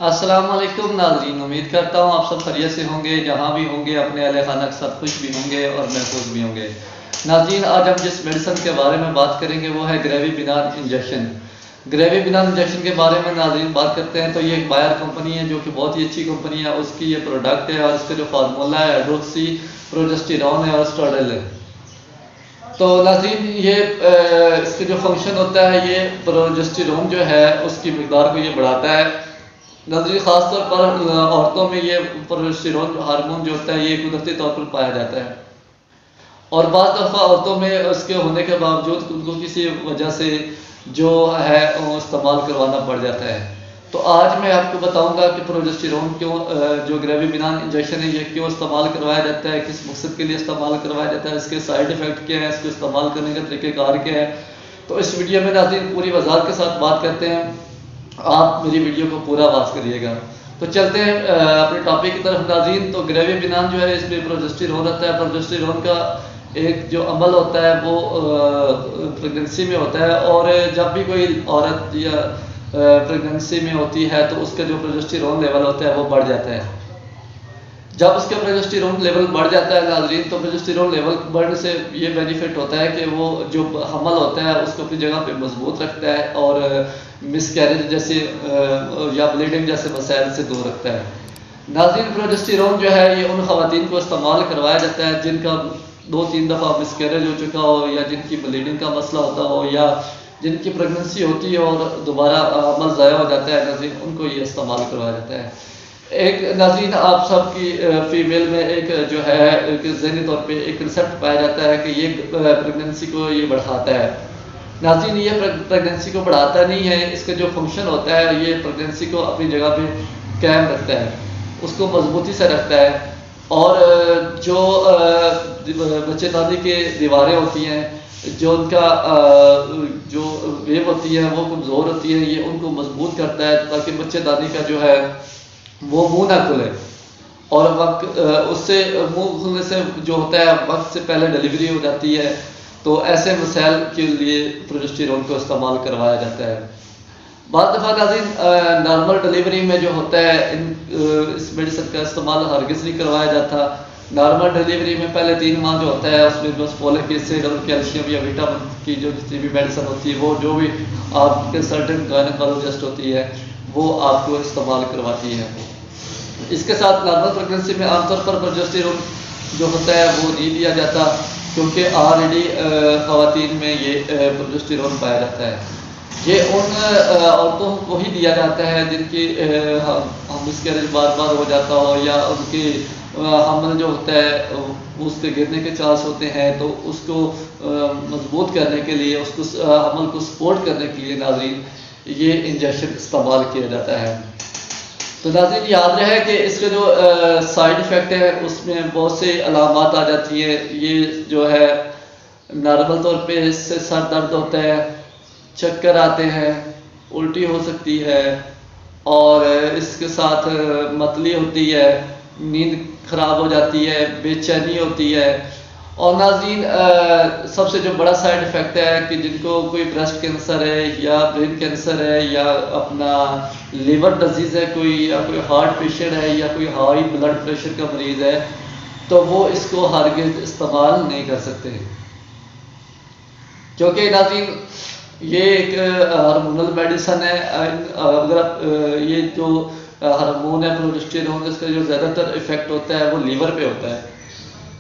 السلام علیکم ناظرین، امید کرتا ہوں آپ سب خیریت سے ہوں گے، جہاں بھی ہوں گے اپنے اہل خانہ کے ساتھ خوش بھی ہوں گے اور محفوظ بھی ہوں گے۔ ناظرین، آج ہم جس میڈیسن کے بارے میں بات کریں گے وہ ہے گریوی بنان انجیکشن۔ گریوی بنان انجیکشن کے بارے میں ناظرین بات کرتے ہیں تو یہ ایک بائر کمپنی ہے جو کہ بہت ہی اچھی کمپنی ہے۔ اس کی یہ پروڈکٹ ہے اور اس کا جو فارمولا ہے ہائیڈروکسی پروجسٹیرون ہے اور اسٹراڈل ہے۔ تو ناظرین، یہ اس کا جو فنکشن ہوتا ہے، یہ پروجسٹیرون جو ہے اس کی مقدار کو یہ بڑھاتا ہے۔ ناظرین، خاص طور پر عورتوں میں یہ پروجسٹیرون ہارمون جو ہوتا ہے یہ قدرتی طور پر پایا جاتا ہے، اور بعض دفعہ عورتوں میں اس کے ہونے کے باوجود ان کو کسی وجہ سے جو ہے وہ استعمال کروانا پڑ جاتا ہے۔ تو آج میں آپ کو بتاؤں گا کہ پروجسٹیرون کیوں، جو گریوی بنان انجیکشن ہے، یہ کیوں استعمال کروایا جاتا ہے، کس مقصد کے لیے استعمال کروایا جاتا ہے، اس کے سائیڈ ایفیکٹ کیا ہے، اس کو استعمال کرنے کا طریقہ کار کیا ہے۔ تو اس ویڈیو میں ناظرین پوری وضاحت کے ساتھ بات کرتے ہیں، آپ میری ویڈیو کو پورا واچ کریے گا۔ تو چلتے ہیں اپنے ٹاپک کی طرف ناظرین۔ تو گریوی بنان جو ہے اس میں پروجسٹیرون ہوتا ہے۔ پروجسٹیرون کا ایک جو عمل ہوتا ہے وہ پریگننسی میں ہوتا ہے، اور جب بھی کوئی عورت یا پریگننسی میں ہوتی ہے تو اس کا جو پروجسٹیرون لیول ہوتا ہے وہ بڑھ جاتا ہے۔ جب اس کا پروجسٹیرون لیول بڑھ جاتا ہے ناظرین، تو پروجسٹیرون لیول بڑھنے سے یہ بینیفٹ ہوتا ہے کہ وہ جو حمل ہوتا ہے اس کو اپنی جگہ پہ مضبوط رکھتا ہے اور مس کیریج جیسے یا بلیڈنگ جیسے مسائل سے دور رکھتا ہے۔ ناظرین، پروجسٹیرون جو ہے یہ ان خواتین کو استعمال کروایا جاتا ہے جن کا 2-3 دفعہ مس کیریج ہو چکا ہو، یا جن کی بلیڈنگ کا مسئلہ ہوتا ہو، یا جن کی پریگننسی ہوتی ہے اور دوبارہ عمل ضائع ہو جاتا ہے۔ ناظرین، ان کو یہ استعمال کروایا جاتا ہے۔ ایک ناظرین، آپ سب کی فیمیل میں ایک جو ہے ایک ذہنی طور پہ ایک کنسیپٹ پایا جاتا ہے کہ یہ پریگننسی کو یہ بڑھاتا ہے۔ ناظرین، یہ پریگننسی کو بڑھاتا نہیں ہے، اس کا جو فنکشن ہوتا ہے یہ پریگننسی کو اپنی جگہ پہ قائم رکھتا ہے، اس کو مضبوطی سے رکھتا ہے، اور جو بچے دانی کے دیواریں ہوتی ہیں، جو ان کا جو ویو ہوتی ہے وہ کمزور ہوتی ہے، یہ ان کو مضبوط کرتا ہے تاکہ بچے دانی کا جو ہے وہ منہ نہ کھلے، اور وقت اس سے منہ کھلنے سے جو ہوتا ہے وقت سے پہلے ڈلیوری ہو جاتی ہے۔ تو ایسے مسائل کے لیے پروجسٹیرون کو استعمال کروایا جاتا ہے۔ بعض دفعہ ناظرین نارمل ڈلیوری میں جو ہوتا ہے اس میڈیسن کا استعمال ہرگز نہیں کروایا جاتا۔ نارمل ڈلیوری میں پہلے 3 ماہ جو ہوتا ہے اس میں بس فولک ایسڈ اور کیلشیم یا وٹامن کی جو جتنی بھی میڈیسن ہوتی ہے وہ جو بھی آپ کے سرٹن گائنیکالوجسٹ ہوتی ہے وہ آپ کو استعمال کرواتی ہے۔ اس کے ساتھ نارمل پریگننسی میں عام طور پر پروجسٹیرون جو ہوتا ہے وہ نہیں دیا جاتا، کیونکہ آلریڈی خواتین میں یہ پروجسٹیرون پایا جاتا ہے۔ یہ ان عورتوں کو ہی دیا جاتا ہے جن کی مس کیریج بار بار ہو جاتا ہو، یا ان کی حمل جو ہوتا ہے اس کے گرنے کے چانس ہوتے ہیں، تو اس کو مضبوط کرنے کے لیے، اس کو حمل کو سپورٹ کرنے کے لیے ناظرین یہ انجیکشن استعمال کیا جاتا ہے۔ تو ناظرین یاد رہے کہ اس کے جو سائیڈ ایفیکٹ ہے اس میں بہت سے علامات آ جاتی ہیں۔ یہ جو ہے نارمل طور پہ اس سے سر درد ہوتا ہے، چکر آتے ہیں، الٹی ہو سکتی ہے، اور اس کے ساتھ متلی ہوتی ہے، نیند خراب ہو جاتی ہے، بے چینی ہوتی ہے، اور ناظرین سب سے جو بڑا سائیڈ ایفیکٹ ہے کہ جن کو کوئی بریسٹ کینسر ہے یا برین کینسر ہے یا اپنا لیور ڈیزیز ہے کوئی، یا کوئی ہارٹ پیشنٹ ہے، یا کوئی ہائی بلڈ پریشر کا مریض ہے، تو وہ اس کو ہرگز استعمال نہیں کر سکتے، کیونکہ ناظرین یہ ایک ہارمونل میڈیسن ہے۔ اگر یہ جو ہارمون ہے پروجسٹیرون، اس کا جو زیادہ تر ایفیکٹ ہوتا ہے وہ لیور پہ ہوتا ہے،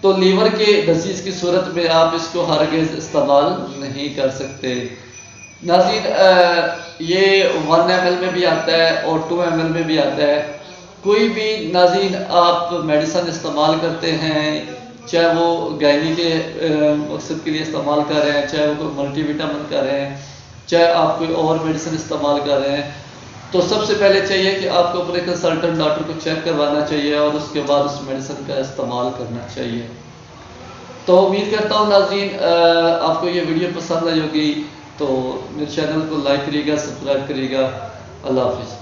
تو لیور کے ڈیزیز کی صورت میں آپ اس کو ہرگز استعمال نہیں کر سکتے۔ ناظرین یہ 1 ml میں بھی آتا ہے اور 2 ml میں بھی آتا ہے۔ کوئی بھی ناظرین آپ میڈیسن استعمال کرتے ہیں، چاہے وہ گائنی کے مقصد کے لیے استعمال کر رہے ہیں، چاہے وہ کوئی ملٹی وٹامن کر رہے ہیں، چاہے آپ کوئی اور میڈیسن استعمال کر رہے ہیں، تو سب سے پہلے چاہیے کہ آپ کو اپنے کنسلٹنٹ ڈاکٹر کو چیک کروانا چاہیے، اور اس کے بعد اس میڈیسن کا استعمال کرنا چاہیے۔ تو امید کرتا ہوں ناظرین آپ کو یہ ویڈیو پسند آئی ہوگی، تو میرے چینل کو لائک کریے گا، سبسکرائب کریے گا۔ اللہ حافظ۔